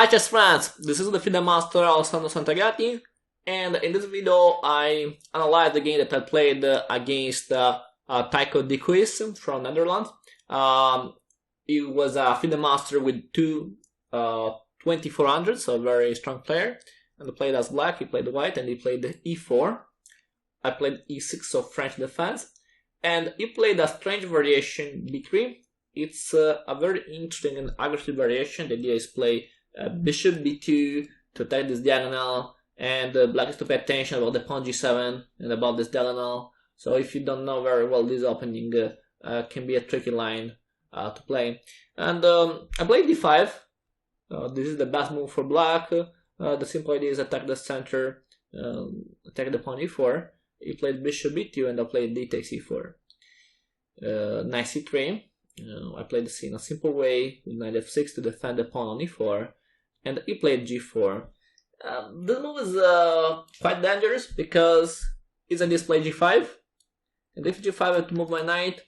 Hi chess friends, this is the FIDE master Alessandro Santagati, and in this video I analyzed the game that I played against Tycho Dijkhuis from Netherlands. He was a FIDE master with two 2400, so a very strong player, and I played as black, he played white, and he played e4. I played e6, so French defense, and he played a strange variation b3. It's a very interesting and aggressive variation. The idea is play bishop b2 to attack this diagonal, and black is to pay attention about the pawn g7 and about this diagonal. So if you don't know very well this opening, can be a tricky line to play. And I played d5. This is the best move for black. The simple idea is attack the center, attack the pawn e4. He played bishop b2 and I played d takes e4. Knight c3. I played this in a simple way with knight f6 to defend the pawn on e4, and he played g4. This move is quite dangerous because it's a display g5, and if g5 I have to move my knight,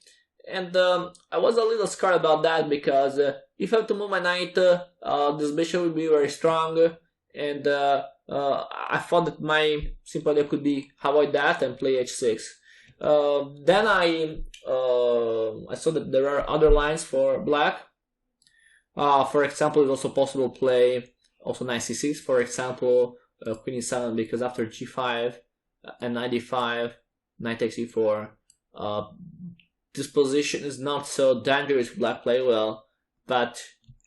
and I was a little scared about that because if I have to move my knight, this bishop will be very strong, and I thought that my simple idea could be avoid that and play h6. Then I saw that there are other lines for black. For example, it's also possible to play also knight c6, for example, queen e7, because after g5 and knight d5, knight takes e4. This position is not so dangerous if black play well, but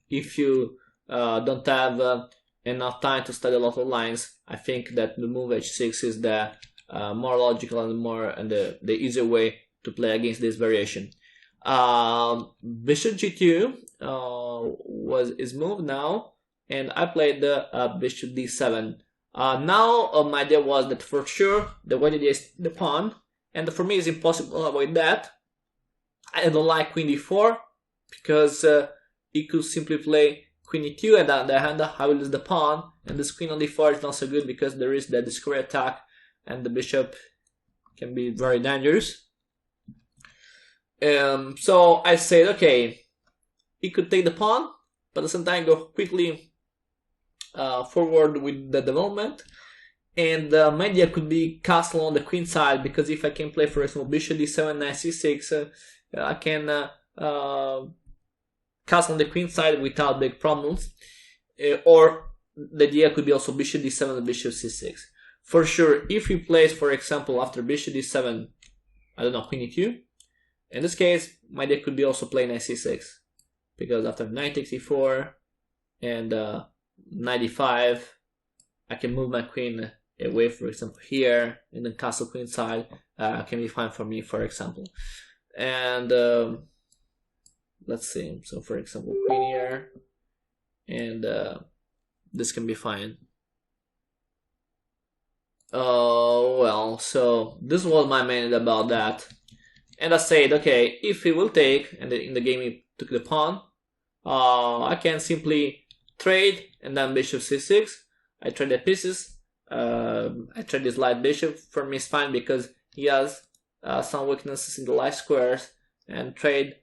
if you don't have enough time to study a lot of lines, I think that the move h6 is the more logical and the easier way to play against this variation. Bishop g2 is moved now, and I played bishop d7. Now my idea was that for sure the white idea is the pawn, and for me it's impossible to avoid that. I don't like queen d4 because he could simply play queen e2, and on the other hand I will lose the pawn, and this queen on d4 is not so good because there is the square attack and the bishop can be very dangerous. So I said, okay, he could take the pawn, but at the same time go quickly forward with the development. And my idea could be castle on the queen side, because if I can play, for example, bishop d7, knight c6, I can castle on the queen side without big problems. Or the idea could be also bishop d7 and bishop c6. For sure, if he plays, for example, after bishop d7, I don't know, queen e2, in this case, my idea could be also play knight c6, because after knight takes e4 and knight d5, I can move my queen away, for example, here, and then castle queen side can be fine for me, for example. And let's see, so for example, queen here, and this can be fine. Well, so this was my main idea about that. And I said, okay, if he will take, and in the game he took the pawn, I can simply trade, and then bishop c6. I trade the pieces. I trade this light bishop. For me it's fine because he has some weaknesses in the light squares, and trade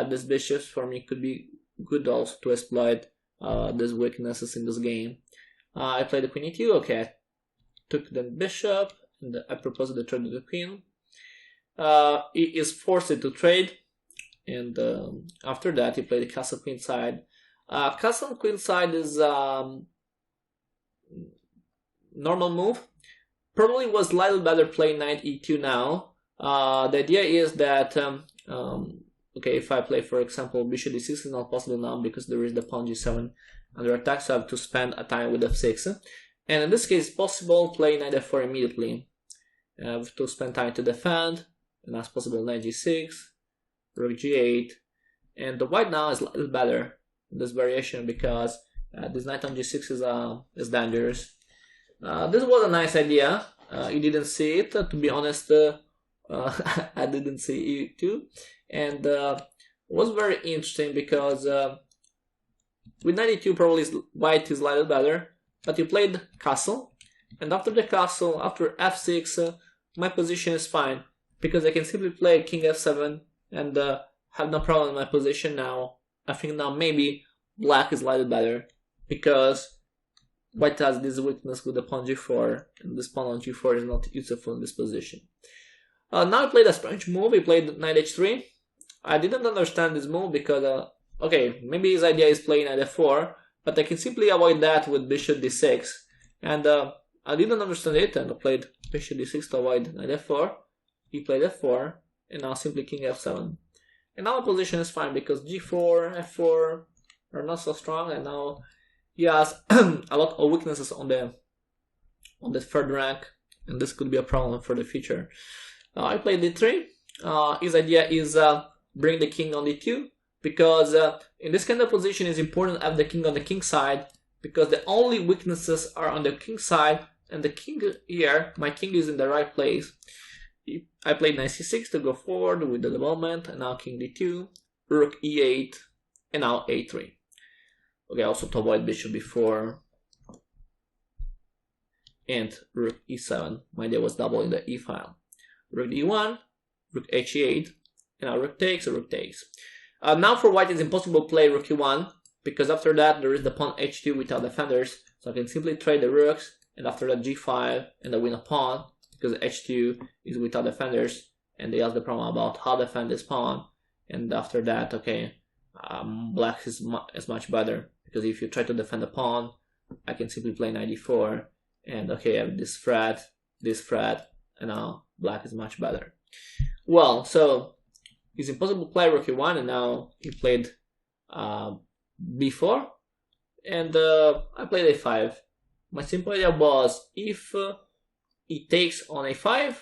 these bishops for me could be good also to exploit these weaknesses in this game. I played the queen e2, okay. Took the bishop, and I proposed the trade of the queen. He is forced to trade, and after that he played the castle queen side. Castle queen side is normal move. Probably was slightly better playing knight e2 now. The idea is that okay, if I play, for example, bishop d6 is not possible now because there is the pawn g7 under attack, so I have to spend a time with f6. And in this case, it's possible play knight f4 immediately. I have to spend time to defend, and that's possible knight g6, rook g8, and the white now is a little better in this variation because this knight on g6 is dangerous. This was a nice idea. You didn't see it, to be honest. I didn't see it too, and it was very interesting because with knight e2 probably white is a little better. But you played castle, and after the castle, after f6, my position is fine, because I can simply play king f7 and have no problem in my position now. I think now maybe black is slightly better, because white has this weakness with the pawn g4, and this pawn on g4 is not useful in this position. Now I played a strange move. He played knight h3. I didn't understand this move because, okay, maybe his idea is playing knight f4, but I can simply avoid that with bishop d6. And I didn't understand it, and I played bishop d6 to avoid knight f4. He played f4, and now simply king f7. And now my position is fine because g4, f4 are not so strong, and now he has a lot of weaknesses on the third rank, and this could be a problem for the future. I played d3. His idea is bring the king on d2, because in this kind of position it's important to have the king on the king side, because the only weaknesses are on the king side, and the king here, my king is in the right place. I played knight c6 to go forward with the development, and now king d2, rook e8, and now a3. Okay, also to avoid bishop b4, and rook e7. My idea was doubling the e file. Rook d1, rook h8, and now rook takes, rook takes. Now for white it's impossible to play rook e1, because after that there is the pawn h2 without defenders, so I can simply trade the rooks, and after that g5, and I win a pawn, because h2 is without defenders, and they ask the problem about how to defend this pawn, and after that, okay, black is much better, because if you try to defend the pawn, I can simply play knight d4, and okay, I have this threat, and now black is much better. Well, so it's impossible to play rook e1, and now he played b4, and I played a5. My simple idea was, if he takes on a5,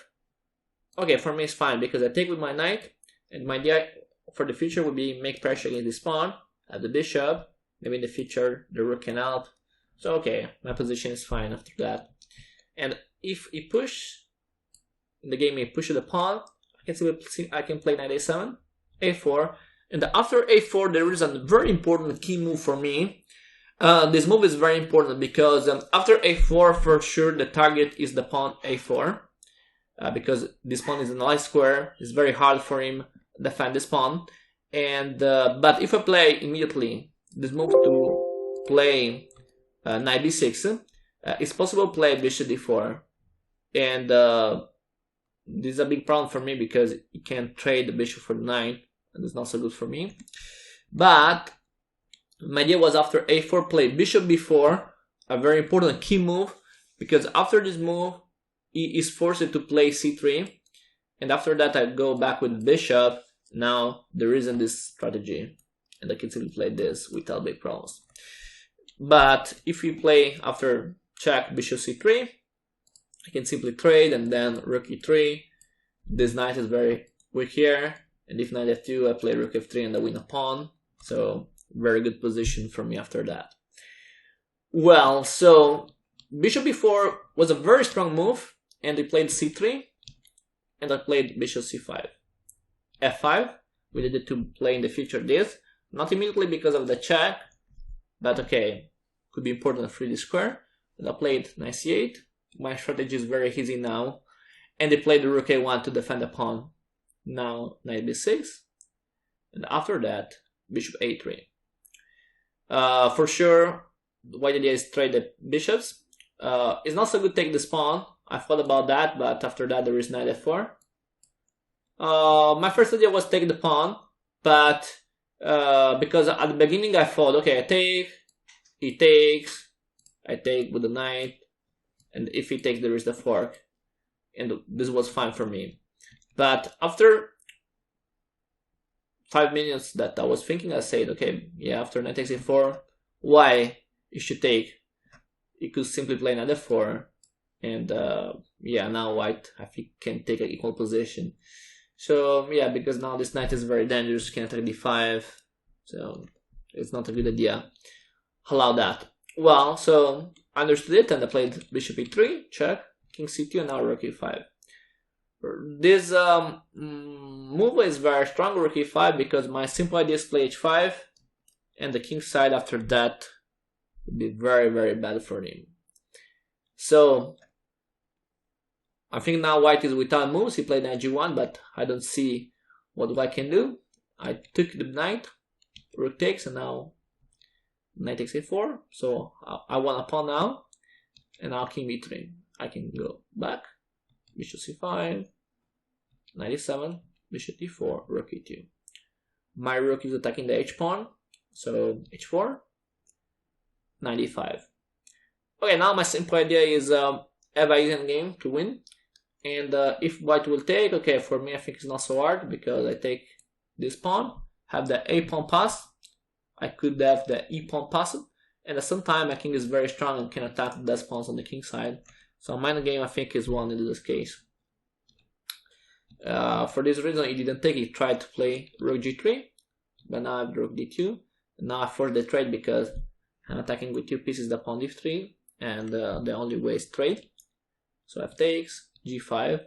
okay, for me it's fine, because I take with my knight, and my idea for the future would be make pressure against this pawn, have the bishop, maybe in the future the rook can help. So okay, my position is fine after that. And if he push, in the game he pushes the pawn, I can play knight a7, a4, and after a4 there is a very important key move for me. This move is very important because after a4 for sure the target is the pawn a4, because this pawn is in a light square. It's very hard for him to defend this pawn, and but if I play immediately this move to play knight b6, it's possible to play bishop d4, and this is a big problem for me because you can't trade the bishop for the knight, and it's not so good for me. But my idea was after a4 play bishop b4, a very important key move, because after this move he is forced to play c3, and after that I go back with bishop. Now there isn't this strategy, and I can simply play this without big problems. But if we play after check bishop c3, I can simply trade, and then rook e3. This knight is very weak here, and if knight f2 I play rook f3 and I win a pawn. So very good position for me after that. Well, so bishop b4 was a very strong move, and he played c3, and I played bishop c5. f5, we needed to play in the future this, not immediately because of the check, but okay, could be important to free the square. And I played knight c8. My strategy is very easy now, and they played the rook a1 to defend the pawn. Now knight b6, and after that bishop a3. For sure, white idea is trade the bishops. It's not so good to take this pawn. I thought about that, but after that there is knight f4. My first idea was take the pawn, but because at the beginning I thought, okay, I take, he takes, I take with the knight, and if he takes there is the fork, and this was fine for me. But after 5 minutes that I was thinking, I said, okay, yeah, after knight takes a4, why you should take? You could simply play knight f4, and yeah, now white I think can take an equal position. So yeah, because now this knight is very dangerous, can attack d5, so it's not a good idea. Allow that. Well, so I understood it, and I played bishop e3, check, king c2, and now rook e5. This move is very strong, rook e5, because my simple idea is play h5, and the king side after that would be very, very bad for him. So I think now white is without moves. He played knight g1, but I don't see what white can do. I took the knight, rook takes, and now knight takes a4, so I want a pawn now, and now king b3. I can go back, bishop c5, knight e7, bishop d4, rook e2. My rook is attacking the h-pawn, so h4, knight e5. Okay, now my simple idea is have an easy game to win, and if white will take, okay, for me I think it's not so hard, because I take this pawn, have the a pawn pass, I could have the e pawn pass, and at some time my king is very strong and can attack the best pawns on the king side. So my game I think is won in this case. For this reason he didn't take, he tried to play rook g3, but now I have rook d2, and now I forced the trade because I'm attacking with 2 pieces the pawn d3, and the only way is trade. So f takes, g5,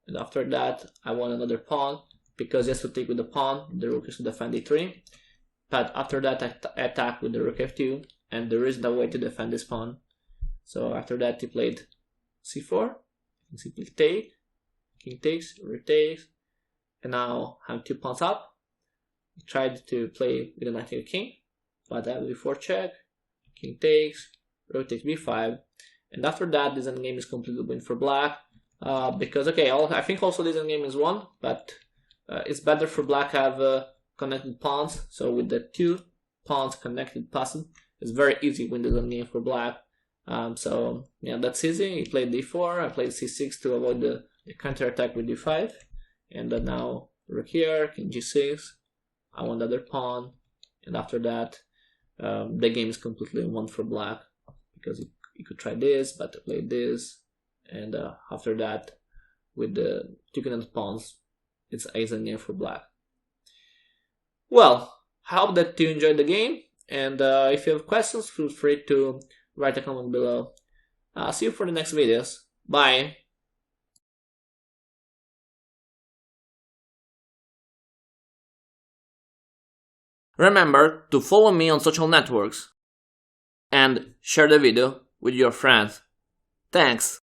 and after that I want another pawn, because he has to take with the pawn, the rook is to defend d3, but after that I attack with the rook f2, and there is no way to defend this pawn. So after that he played c4, and simply take, king takes, rook takes, and now I have 2 pawns up. He tried to play with a knight and king, but I have before check, king takes, rook takes b5, and after that this endgame is completely win for black, because okay, I think also this endgame is won, but it's better for black to have connected pawns. So with the 2 pawns connected passing, it's very easy win this endgame for black. So yeah, that's easy. He played d4, I played c6 to avoid the counter attack with d5, and then now rook here, king g6, I want the other pawn, and after that the game is completely won for black, because he could try this, but I played this, and after that with the 2 connected pawns it's ace and game for black. Well, I hope that you enjoyed the game, and if you have questions, feel free to write a comment below. See you for the next videos. Bye! Remember to follow me on social networks and share the video with your friends. Thanks!